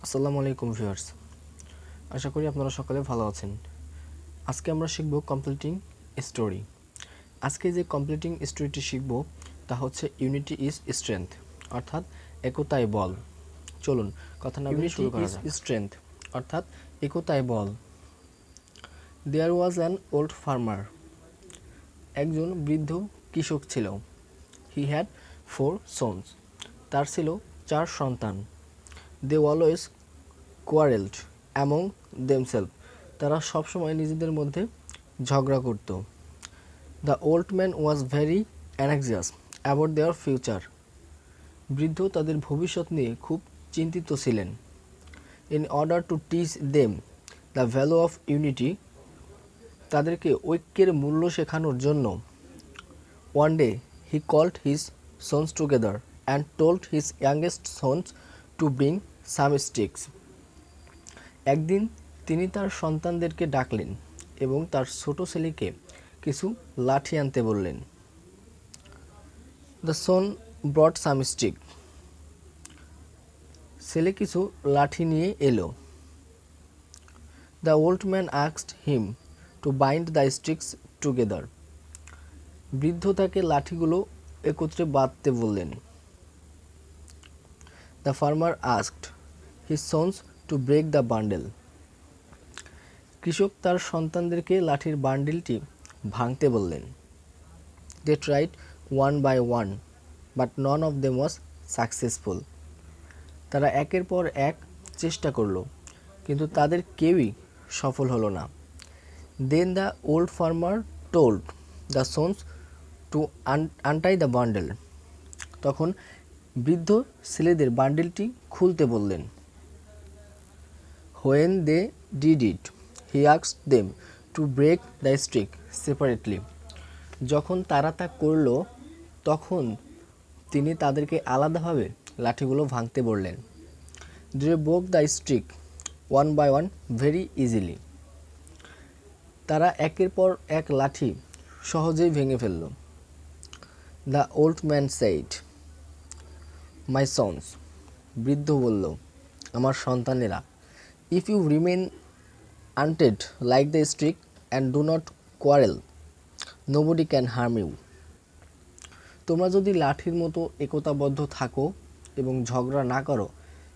আসসালামু আলাইকুম ভিউয়ার্স, আশা করি আপনারা সকলে ভালো আছেন। আজকে আমরা শিখব কমপ্লিটিং স্টোরি। আজকে যে কমপ্লিটিং স্টোরিটি শিখব তা হচ্ছে ইউনিটি ইজ স্ট্রেংথ, অর্থাৎ একতাই বল। চলুন কথা না বলে শুরু করা যাক। স্ট্রেংথ অর্থাৎ একতাই বল। There was an old farmer. একজন বৃদ্ধ কৃষক ছিল। He had 4 sons. তার ছিল 4 সন্তান। They always quarrelled among themselves. তারা সবসময় নিজেদের মধ্যে ঝগড়া করত। The old man was very anxious about their future. বৃদ্ধ তাদের ভবিষ্যৎ নিয়ে খুব চিন্তিত ছিলেন। In order to teach them the value of unity, তাদেরকে ঐক্যের মূল্য শেখানোর জন্য one day he called his sons together and told his youngest sons to bring some sticks. একদিন তিনি তার সন্তানদেরকে ডাকলেন এবং তার ছোট ছেলেকে কিছু লাঠি আনতে বললেন। The son brought some stick. ছেলে কিছু লাঠি নিয়ে এলো। The old man asked him to bind the sticks together. বৃদ্ধ তাকে লাঠিগুলো একত্রে বাঁধতে বললেন। The farmer asked his sons to break the bundle. কৃষক তার সন্তানদেরকে লাঠির বান্ডিলটি ভাঙতে বললেন। They tried one by one but none of them was successful. তারা একের পর এক চেষ্টা করলো, কিন্তু তাদের কেউই সফল হলো না। Then the old farmer told the sons to untie the bundle. তখন বৃদ্ধ ছেলেদের বান্ডিলটি খুলতে বললেন। When they did it he asked them to break the stick separately. যখন তারা তা করল তখন তিনি তাদেরকে আলাদাভাবে লাঠিগুলো ভাঙতে বললেন। They broke the stick one by one very easily. তারা একের পর এক লাঠি সহজেই ভেঙে ফেলল। The old man said my sons. বৃদ্ধ বলল, আমার সন্তানেরা, if you remain united like the stick and do not quarrel nobody can harm you. তোমরা যদি লাঠির মতো একতাবদ্ধ থাকো এবং ঝগড়া না করো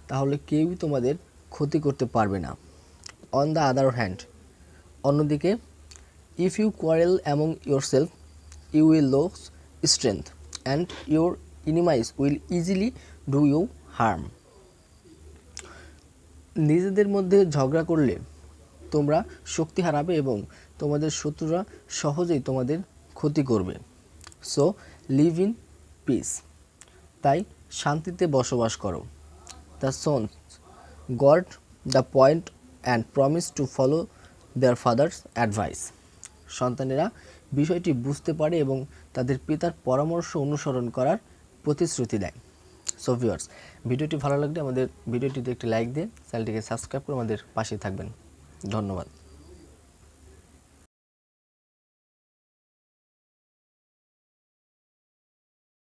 তাহলে কেউই তোমাদের ক্ষতি করতে পারবে না। অন দ্য আদার হ্যান্ড, অন্যদিকে, if you quarrel among yourself you will lose strength and your enemies will easily do you harm. নিজেদের মধ্যে ঝগড়া করলে তোমরা শক্তি হারাবে এবং তোমাদের শত্রুরা সহজেই তোমাদের ক্ষতি করবে। So live in peace. তাই শান্তিতে বসবাস করো। The sons got the point and promise to follow there father's advice. সন্তানেরা বিষয়টি বুঝতে পারে এবং তাদের পিতার পরামর্শ অনুসরণ করার প্রতিশ্রুতি দেয়। সো ভিউয়ার্স, ভিডিওটি ভালো লাগলে আমাদের ভিডিওটিতে একটি লাইক দিয়ে চ্যানেলটিকে সাবস্ক্রাইব করে আমাদের পাশে থাকবেন। ধন্যবাদ।